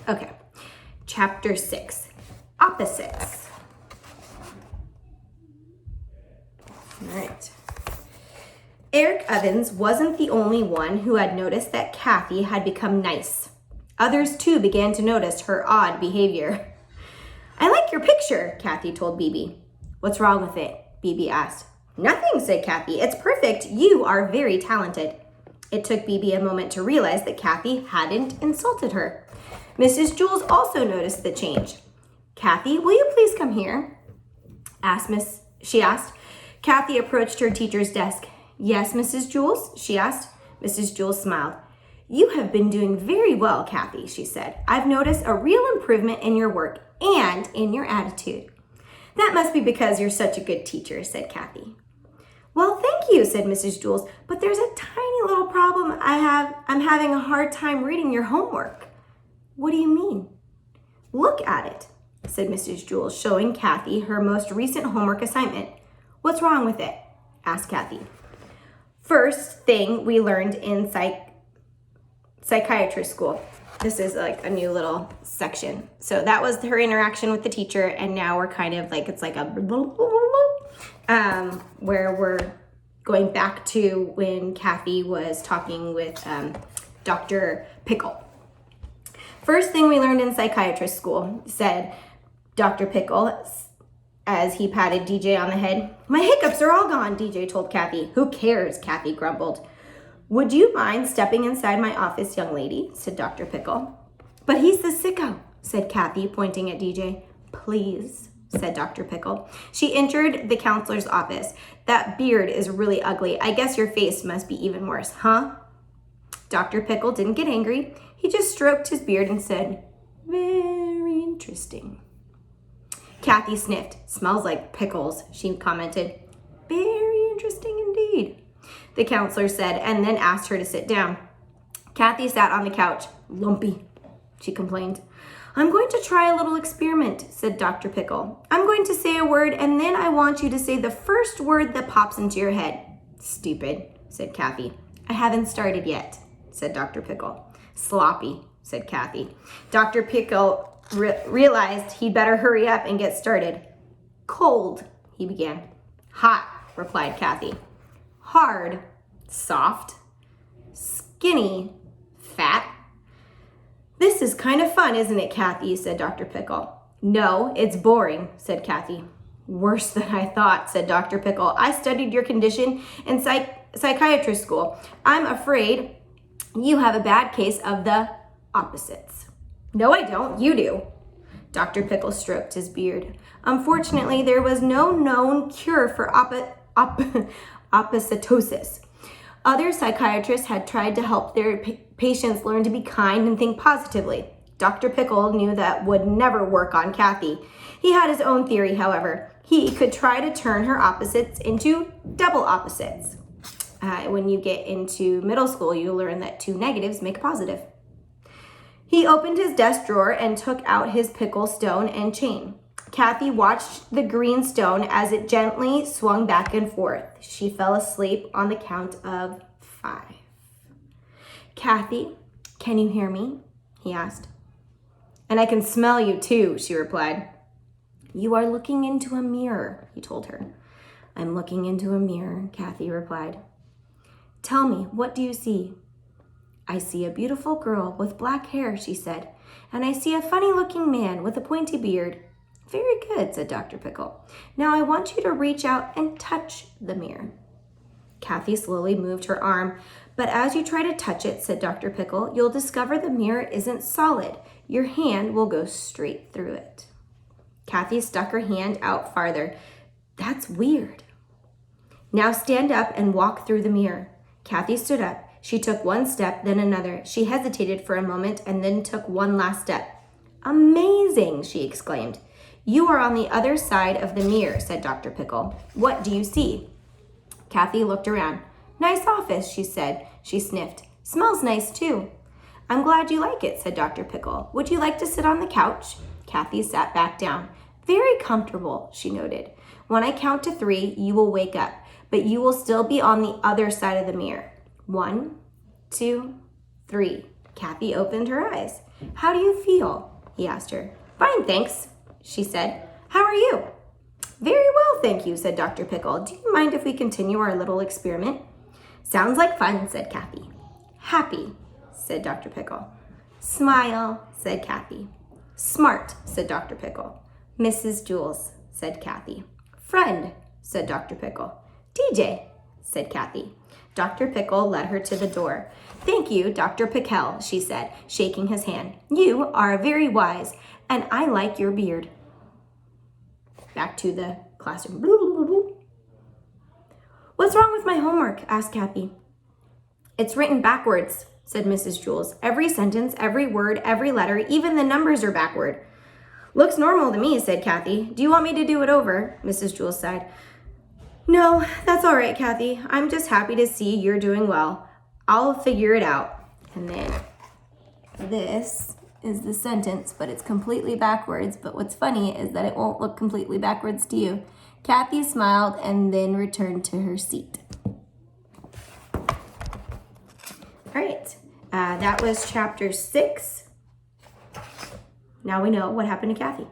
Okay, chapter 6, opposites. All right. Eric Evans wasn't the only one who had noticed that Kathy had become nice. Others too began to notice her odd behavior. I like your picture, Kathy told BB. What's wrong with it? BB asked. Nothing, said Kathy. It's perfect. You are very talented. It took BB a moment to realize that Kathy hadn't insulted her. Mrs. Jules also noticed the change. Kathy, will you please come here? She asked. Kathy approached her teacher's desk. Yes, Mrs. Jules? She asked. Mrs. Jules smiled. You have been doing very well, Kathy, she said. I've noticed a real improvement in your work and in your attitude. That must be because you're such a good teacher, said Kathy. Well, thank you, said Mrs. Jules, but there's a tiny little problem I'm having a hard time reading your homework. What do you mean? Look at it, said Mrs. Jules, showing Kathy her most recent homework assignment. What's wrong with it? Asked Kathy. First thing we learned in psychiatry school. This is like a new little section. So that was her interaction with the teacher, and now we're kind of like, it's like a where we're going back to when Kathy was talking with Dr. Pickle. First thing we learned in psychiatrist school, said Dr. Pickle as he patted DJ on the head. My hiccups are all gone, DJ told Kathy. Who cares? Kathy grumbled. Would you mind stepping inside my office, young lady? Said Dr. Pickle. But he's the sicko, said Kathy, pointing at DJ. Please, said Dr. Pickle. She entered the counselor's office. That beard is really ugly. I guess your face must be even worse, huh? Dr. Pickle didn't get angry. He just stroked his beard and said, very interesting. Kathy sniffed. Smells like pickles, she commented. Very interesting indeed, the counselor said, and then asked her to sit down. Kathy sat on the couch. Lumpy, she complained. I'm going to try a little experiment, said Dr. Pickle. I'm going to say a word, and then I want you to say the first word that pops into your head. Stupid, said Kathy. I haven't started yet, said Dr. Pickle. Sloppy, said Kathy. Dr. Pickle realized he'd better hurry up and get started. Cold, he began. Hot, replied Kathy. Hard, soft. Skinny, fat. This is kind of fun, isn't it, Kathy? Said Dr. Pickle. No, it's boring, said Kathy. Worse than I thought, said Dr. Pickle. I studied your condition in psychiatry school. I'm afraid you have a bad case of the opposites. No, I don't. You do. Dr. Pickle stroked his beard. Unfortunately, there was no known cure for oppositosis. Other psychiatrists had tried to help their patients learn to be kind and think positively. Dr. Pickle knew that would never work on Kathy. He had his own theory, however. He could try to turn her opposites into double opposites. When you get into middle school, you learn that two negatives make a positive. He opened his desk drawer and took out his pickle stone and chain. Kathy watched the green stone as it gently swung back and forth. She fell asleep on the count of 5. Kathy, can you hear me? He asked. And I can smell you too, she replied. You are looking into a mirror, he told her. I'm looking into a mirror, Kathy replied. Tell me, what do you see? I see a beautiful girl with black hair, she said, and I see a funny-looking man with a pointy beard. Very good, said Dr. Pickle. Now I want you to reach out and touch the mirror. Kathy slowly moved her arm, but as you try to touch it, said Dr. Pickle, you'll discover the mirror isn't solid. Your hand will go straight through it. Kathy stuck her hand out farther. That's weird. Now stand up and walk through the mirror. Kathy stood up. She took one step, then another. She hesitated for a moment and then took one last step. Amazing, she exclaimed. You are on the other side of the mirror, said Dr. Pickle. What do you see? Kathy looked around. Nice office, she said. She sniffed. Smells nice, too. I'm glad you like it, said Dr. Pickle. Would you like to sit on the couch? Kathy sat back down. Very comfortable, she noted. When I count to 3, you will wake up, but you will still be on the other side of the mirror. 1, 2, 3. Kathy opened her eyes. How do you feel? He asked her. Fine, thanks, she said. How are you? Very well, thank you, said Dr. Pickle. Do you mind if we continue our little experiment? Sounds like fun, said Kathy. Happy, said Dr. Pickle. Smile, said Kathy. Smart, said Dr. Pickle. Mrs. Jules, said Kathy. Friend, said Dr. Pickle. DJ, said Kathy. Dr. Pickle led her to the door. Thank you, Dr. Pickle, she said, shaking his hand. You are very wise, and I like your beard. Back to the classroom. What's wrong with my homework? Asked Kathy. It's written backwards, said Mrs. Jules. Every sentence, every word, every letter, even the numbers are backward. Looks normal to me, said Kathy. Do you want me to do it over? Mrs. Jules sighed. No, that's all right, Kathy. I'm just happy to see you're doing well. I'll figure it out. And then this is the sentence, but it's completely backwards. But what's funny is that it won't look completely backwards to you. Kathy smiled and then returned to her seat. All right, that was chapter 6. Now we know what happened to Kathy.